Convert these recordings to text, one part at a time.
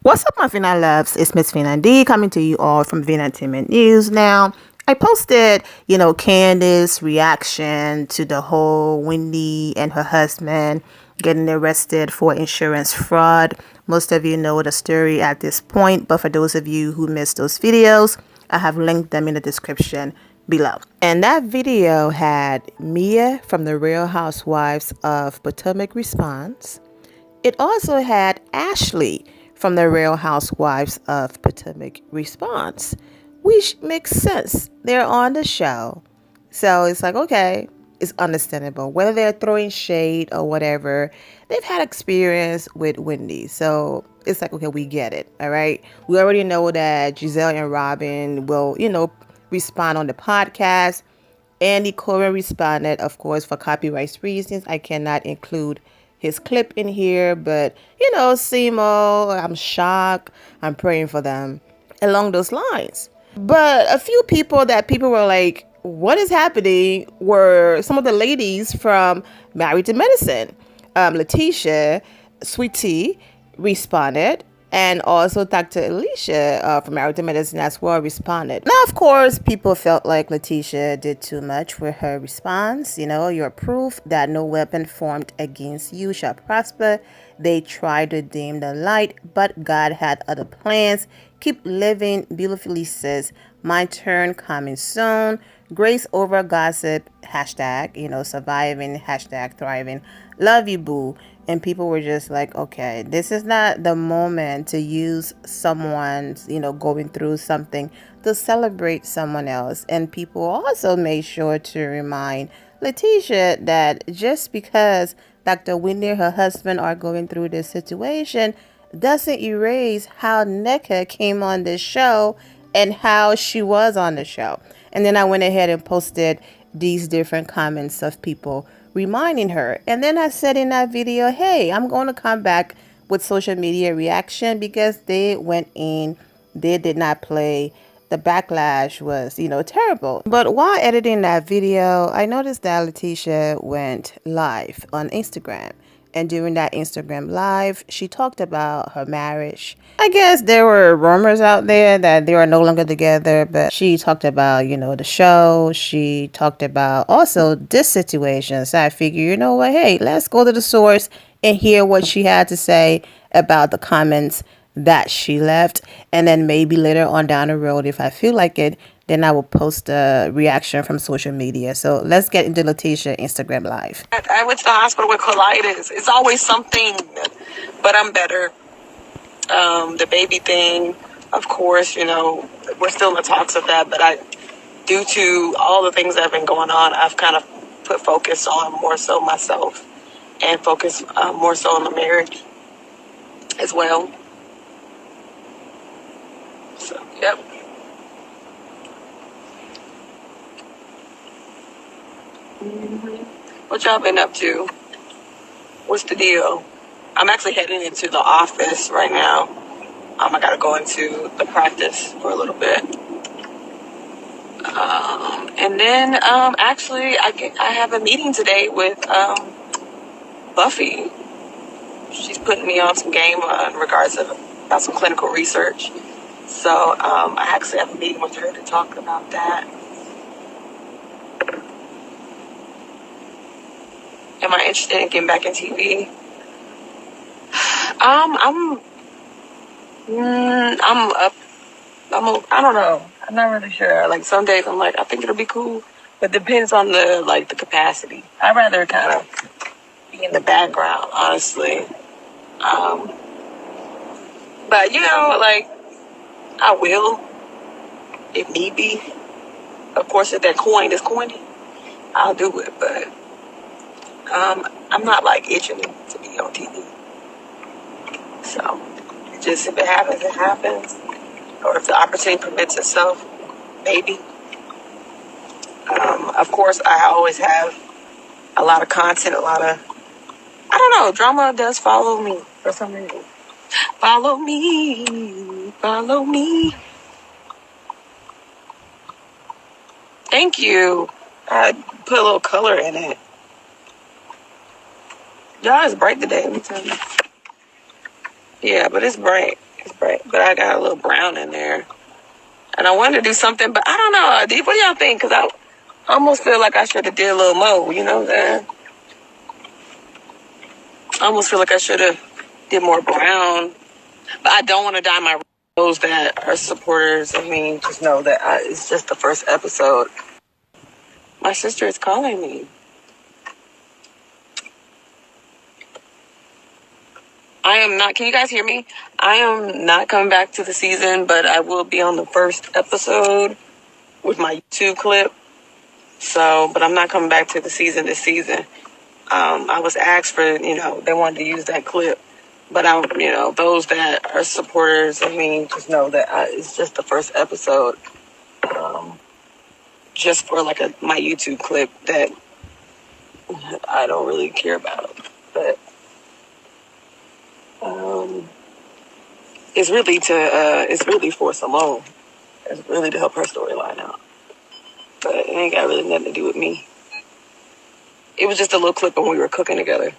What's up, my Vina loves? It's Miss Vina D coming to you all from Vina Entertainment News. Now, I posted, Candace's reaction to the whole Wendy and her husband getting arrested for insurance fraud. Most of you know the story at this point, but for those of you who missed those videos, I have linked them in the description below. And that video had Mia from the Real Housewives of Potomac response. It also had Ashley from the Real Housewives of Potomac response, which makes sense. They're on the show. So it's like, okay, it's understandable. Whether they're throwing shade or whatever, they've had experience with Wendy. So it's like, okay, we get it. All right. We already know that Giselle and Robin will, respond on the podcast. Andy Cohen responded, of course, for copyright reasons. I cannot include his clip in here, but Simo, I'm shocked. I'm praying for them along those lines. But a few people were like, what is happening, were some of the ladies from Married to Medicine. Lateasha, Sweetie responded, and also Dr. Alicia from Married to Medicine as well responded. Now, of course, people felt like Leticia did too much with her response. You're proof that no weapon formed against you shall prosper. They tried to dim the light, but God had other plans. Keep living beautifully, sis. My turn coming soon. Grace over gossip, hashtag, surviving, hashtag thriving. Love you, boo. And people were just like, okay, this is not the moment to use someone's, going through something to celebrate someone else. And people also made sure to remind Lateasha that just because Dr. Wendy and her husband are going through this situation doesn't erase how Nneka came on this show and how she was on the show. And then I went ahead and posted these different comments of people reminding her. And then I said in that video, hey, I'm going to come back with social media reaction because they went in, they did not play. The backlash was, terrible. But while editing that video, I noticed that Lateasha went live on Instagram. And during that Instagram live, she talked about her marriage. I guess there were rumors out there that they are no longer together, but she talked about, the show. She talked about also this situation. So I figure, you know what? Hey, let's go to the source and hear what she had to say about the comments that she left. And then maybe later on down the road, if I feel like it, then I will post a reaction from social media. So let's get into Lateasha Instagram Live. I went to the hospital with colitis. It's always something, but I'm better. The baby thing, of course, we're still in the talks of that. But due to all the things that have been going on, I've kind of put focus on more so myself and focus more so on the marriage as well. So, yep. What y'all been up to? What's the deal? I'm actually heading into the office right now. I gotta go into the practice for a little bit. And then actually I have a meeting today with Buffy. She's putting me on some game in regards to about some clinical research. So I actually have a meeting with her to talk about that. Am I interested in getting back in TV? I'm up. I don't know. I'm not really sure. Like some days I'm like, I think it'll be cool, but depends on the capacity. I'd rather kind of be in the background, honestly. But I will if need be. Of course, if that coin is coiny, I'll do it. But I'm not itching to be on TV. So just if it happens, it happens. Or if the opportunity permits itself, maybe. Of course, I always have a lot of content, I don't know, drama does follow me for some reason. Follow me, follow me. Thank you. I put a little color in it. Y'all, it's bright today, let me tell you. Yeah, but it's bright. Right. But I got a little brown in there. And I wanted to do something, but I don't know. What do y'all think? Because I almost feel like I should have did a little more, you know what I'm saying? I almost feel like I should have did more brown. But I don't want to dye my red. Those that are supporters of me just know that it's just the first episode. My sister is calling me. I am not, can you guys hear me? I am not coming back to the season, but I will be on the first episode with my YouTube clip. So, but I'm not coming back to the season this season. I was asked for, they wanted to use that clip. But those that are supporters of me just know that it's just the first episode. Just for like my YouTube clip that I don't really care about. But it's really for Simone. It's really to help her storyline out. But it ain't got really nothing to do with me. It was just a little clip when we were cooking together.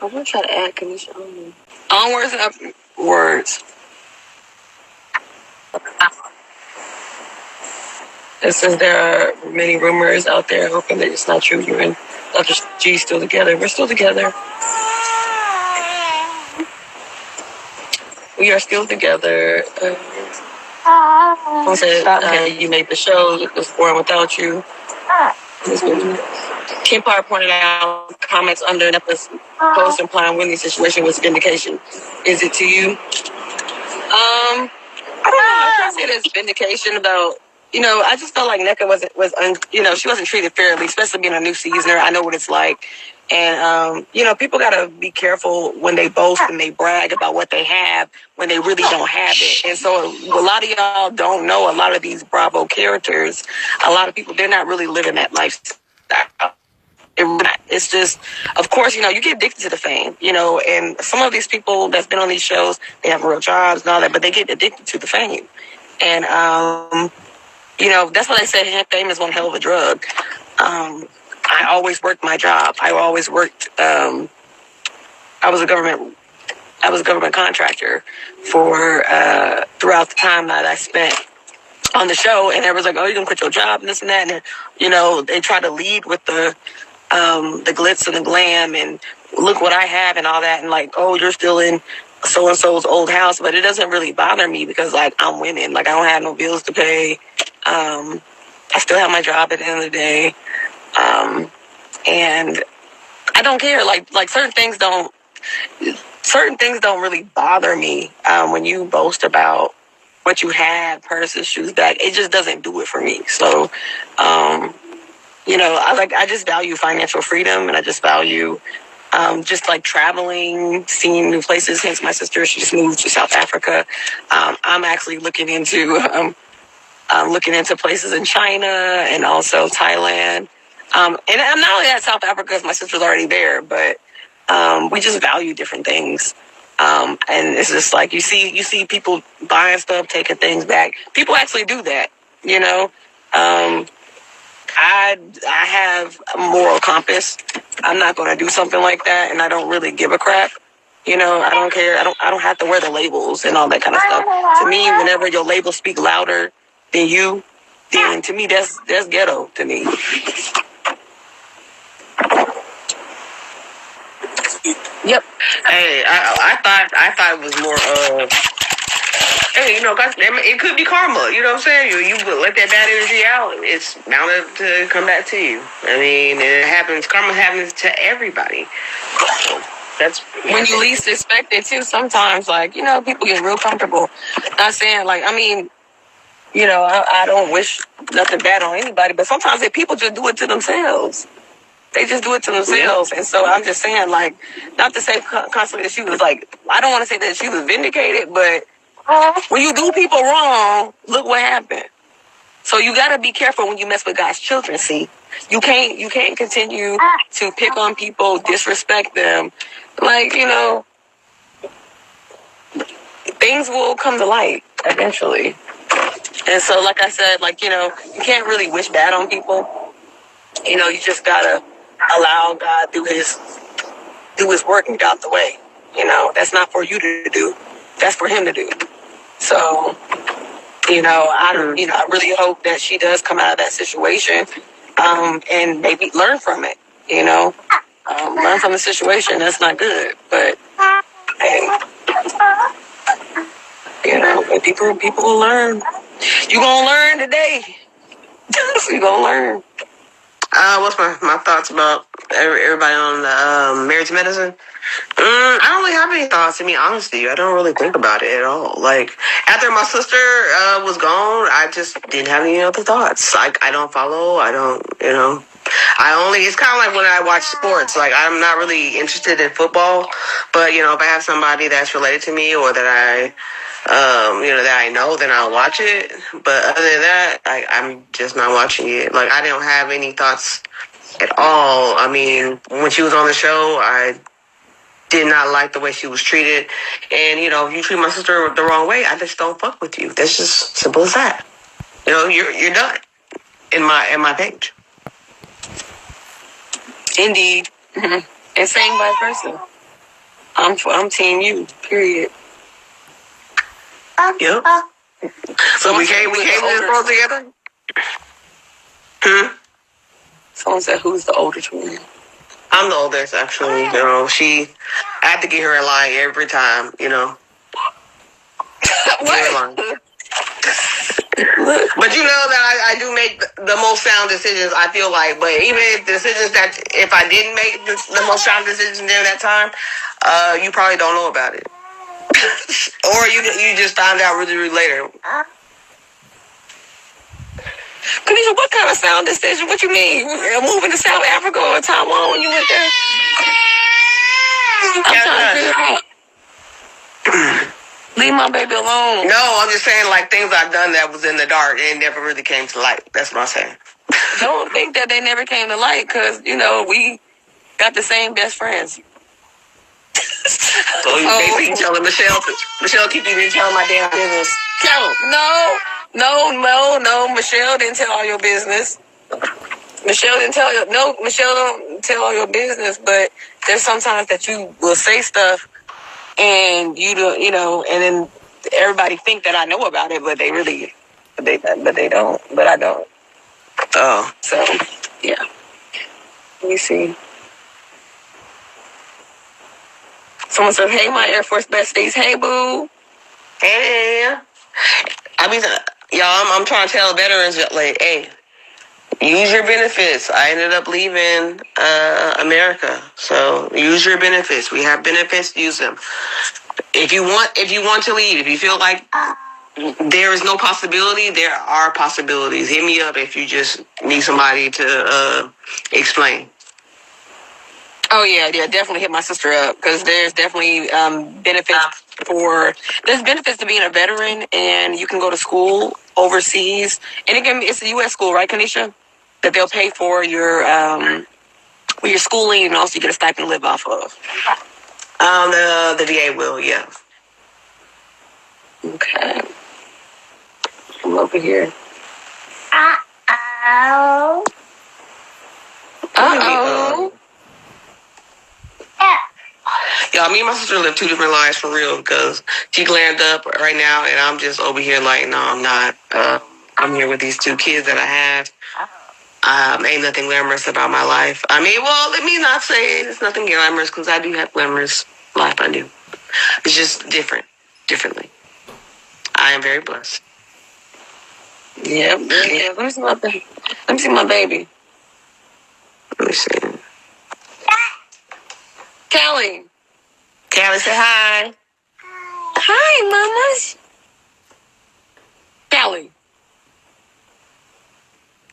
I'm gonna try to add condition on. Onwards and upwards. It says there are many rumors out there hoping that it's not true. You and Dr. G still together. We're still together. We are still together. Said, you made the show. It was born without you. Kim Parr pointed out comments under Nepa's post implying Wendy's situation was vindication. Is it to you? I don't know. I can't say there's vindication about. I just felt like NECA she wasn't treated fairly, especially being a new seasoner. I know what it's like. And, people got to be careful when they boast and they brag about what they have when they really don't have it. And so a lot of y'all don't know a lot of these Bravo characters. A lot of people, they're not really living that lifestyle. It's just, of course, you get addicted to the fame, and some of these people that's been on these shows, they have real jobs and all that, but they get addicted to the fame. And, that's why they say fame is one hell of a drug. I always worked my job. I always worked, I was a government contractor for, throughout the time that I spent on the show, and everyone's like, oh, you're gonna quit your job and this and that. And, they try to lead with the glitz and the glam and look what I have and all that. And like, oh, you're still in so-and-so's old house. But it doesn't really bother me because like I'm winning. Like I don't have no bills to pay. I still have my job at the end of the day. And I don't care. Like certain things don't really bother me when you boast about what you have, purses, shoes, bag. It just doesn't do it for me. So, I just value financial freedom, and I just value just like traveling, seeing new places. Hence, my sister, she just moved to South Africa. I'm actually looking into places in China and also Thailand. And I'm not only at South Africa because my sister's already there, but we just value different things. And it's just like you see people buying stuff, taking things back. People actually do that, I have a moral compass. I'm not going to do something like that, and I don't really give a crap. I don't care. I don't have to wear the labels and all that kind of stuff. To me, whenever your labels speak louder than you, then to me that's ghetto to me. Yep. Hey, I thought it was more of, hey, it could be karma. You know what I'm saying? You let that bad energy out, it's bound to come back to you. I mean, it happens. Karma happens to everybody. So that's when you least expect it too. Sometimes, people get real comfortable. Not saying I don't wish nothing bad on anybody, but sometimes people just do it to themselves. They just do it to themselves. Yeah. And so I'm just saying, not to say constantly that she was I don't want to say that she was vindicated, but when you do people wrong, look what happened. So you got to be careful when you mess with God's children. See, you can't continue to pick on people, disrespect them. Things will come to light eventually. And so, like I said, you can't really wish bad on people. You just gotta allow God do his work and get out the way. That's not for you to do. That's for him to do. So, I really hope that she does come out of that situation, and maybe learn from it. Learn from the situation. That's not good, but hey, people will learn. You gonna learn today. You gonna learn. What's my thoughts about everybody on the marriage medicine? I don't really have any thoughts, to be honest with you. I don't really think about it at all. Like, after my sister was gone, I just didn't have any other thoughts. Like, I don't follow. I don't, it's kind of like when I watch sports. Like, I'm not really interested in football, but, if I have somebody that's related to me or that that I know, then I'll watch it. But other than that, I'm just not watching it. Like, I don't have any thoughts at all. I mean, when she was on the show, I did not like the way she was treated. And, if you treat my sister the wrong way, I just don't fuck with you. That's just simple as that. You're done in my page. Indeed. And same vice versa. I'm team you, period. Yep. So we came to this world together? Someone said, who's the older twin? I'm the oldest, actually. I have to get her in line every time, What? But that I do make the most sound decisions, I feel like. But even if I didn't make the most sound decisions during that time, you probably don't know about it. Or you just found out really, really later. Kanisha, what kind of sound decision? What you mean? Moving to South Africa or Taiwan when you went there? I'm trying to figure out. Leave my baby alone. No, I'm just saying, like, things I've done that was in the dark and it never really came to light. That's what I'm saying. Don't think that they never came to light, because, we got the same best friends. So you basically telling Michelle keep you telling my damn business. Tell him. No. Michelle didn't tell all your business. Michelle don't tell all your business, but there's sometimes that you will say stuff and you do, and then everybody think that I know about it, but they don't. But I don't. Oh. So, yeah. Let me see. Someone said, hey, my Air Force besties. Hey, boo. Hey. I mean, y'all, I'm trying to tell veterans, like, hey, use your benefits. I ended up leaving America, so use your benefits. We have benefits, use them. If you want to leave, if you feel like there is no possibility, there are possibilities. Hit me up if you just need somebody to explain. Oh, yeah, definitely hit my sister up, because there's definitely benefits to being a veteran, and you can go to school overseas, and it's a U.S. school, right, Kanisha? That they'll pay for your schooling, and also you get a stipend to live off of. The VA will, yeah. Okay. I'm over here. Uh-oh. Y'all, me and my sister live two different lives for real, because she glammed up right now, and I'm just over here like, no, I'm not. I'm here with these two kids that I have. Ain't nothing glamorous about my life. I mean, well, let me not say it's nothing glamorous, because I do have glamorous life. I do. It's just differently. I am very blessed. Yeah. Let me see my baby. Let me see. Cali, say hi. Hi, mamas.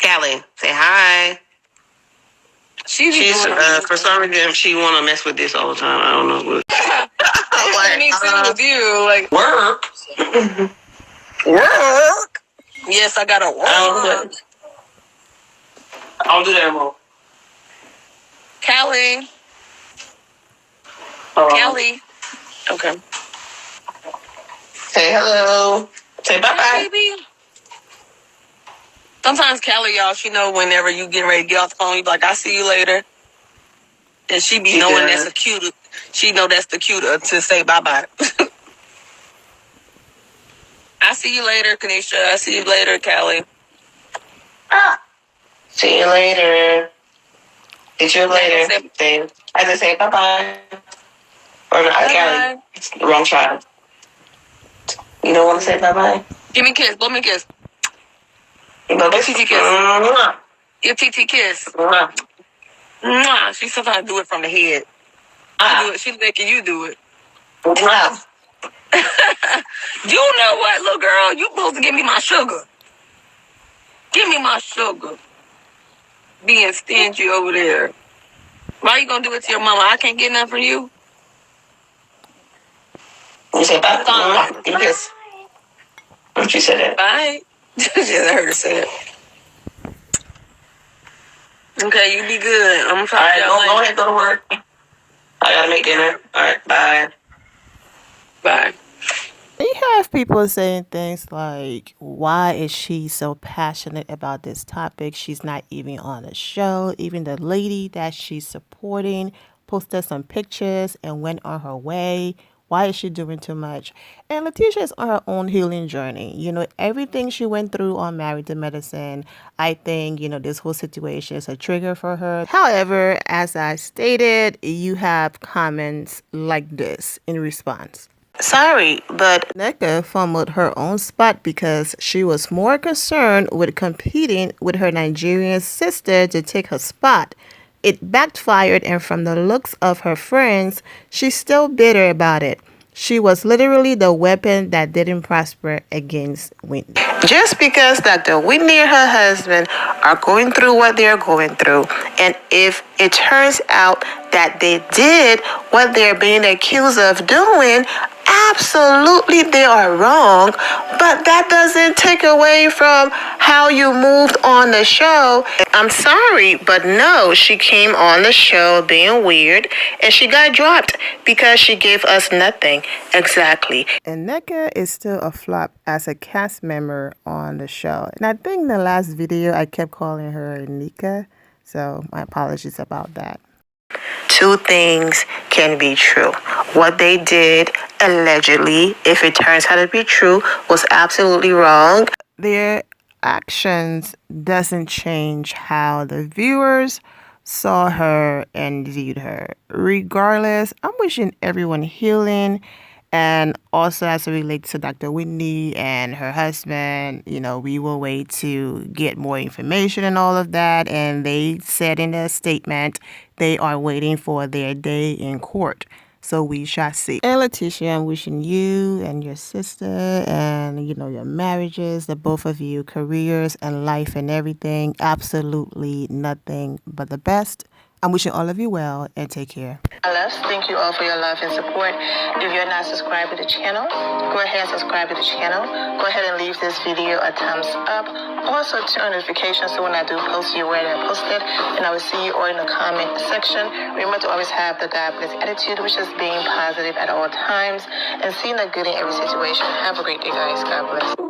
Callie, say hi. She's for some reason she want to mess with this all the time. I don't know what. Me too with you, like work. Yes, I gotta work. I'll do that more. Cali. Okay. Say hello. Say bye bye, baby. Sometimes Cali, y'all, she know whenever you get ready to get off the phone, you be like, I'll see you later. And she be knowing that's a cue. She know that's the cue to say bye-bye. I see you later, Kanisha. I see you later, Cali. See you later. See you later. I just say bye-bye. Or no, Cali. It's the wrong child. You don't want to say bye-bye? Give me a kiss. Blow me a kiss. Give TT kiss. Give TT kiss. Mwah. She sometimes do it from the head. She's making you do it. You know what, little girl? You supposed to give me my sugar. Give me my sugar. Being stingy over there. Why you gonna do it to your mama? I can't get nothing from you. You say bye. Yes. What you said? Bye. I heard her say it. Okay, you be good. I'm sorry. All right, go ahead, go to work. I gotta make dinner. All right, bye. Bye. You have people saying things like, why is she so passionate about this topic? She's not even on the show. Even the lady that she's supporting posted some pictures and went on her way. Why is she doing too much? And Lateasha is on her own healing journey. You know, everything she went through on Married to Medicine, I think, you know, this whole situation is a trigger for her. However, as I stated, you have comments like this in response. Sorry, but Nneka fumbled her own spot because she was more concerned with competing with her Nigerian sister to take her spot. It backfired, and from the looks of her friends, she's still bitter about it. She was literally the weapon that didn't prosper against Wendy. Just because Dr. Wendy and her husband are going through what they're going through, and if it turns out that they did what they're being accused of doing, absolutely they are wrong, but that doesn't take away from how you moved on the show. I'm sorry, but no, she came on the show being weird and she got dropped because she gave us nothing. Exactly. And Nneka is still a flop as a cast member on the show. And I think in the last video I kept calling her Nika, so my apologies about that. Two things can be true. What they did, allegedly, if it turns out to be true, was absolutely wrong. Their actions doesn't change how the viewers saw her and viewed her. Regardless, I'm wishing everyone healing. And also as it relates to Dr. Wendy and her husband, you know, we will wait to get more information and all of that. And they said in a statement, they are waiting for their day in court. So we shall see. And Leticia, I'm wishing you and your sister and, you know, your marriages, the both of you, careers and life and everything, absolutely nothing but the best. I'm wishing all of you well and take care. Thank you all for your love and support. If you're not subscribed to the channel, go ahead and subscribe to the channel. Go ahead and leave this video a thumbs up. Also turn on notifications so when I do post, you're aware that I posted. And I will see you all in the comment section. Remember to always have the God bless attitude, which is being positive at all times and seeing the good in every situation. Have a great day, guys. God bless.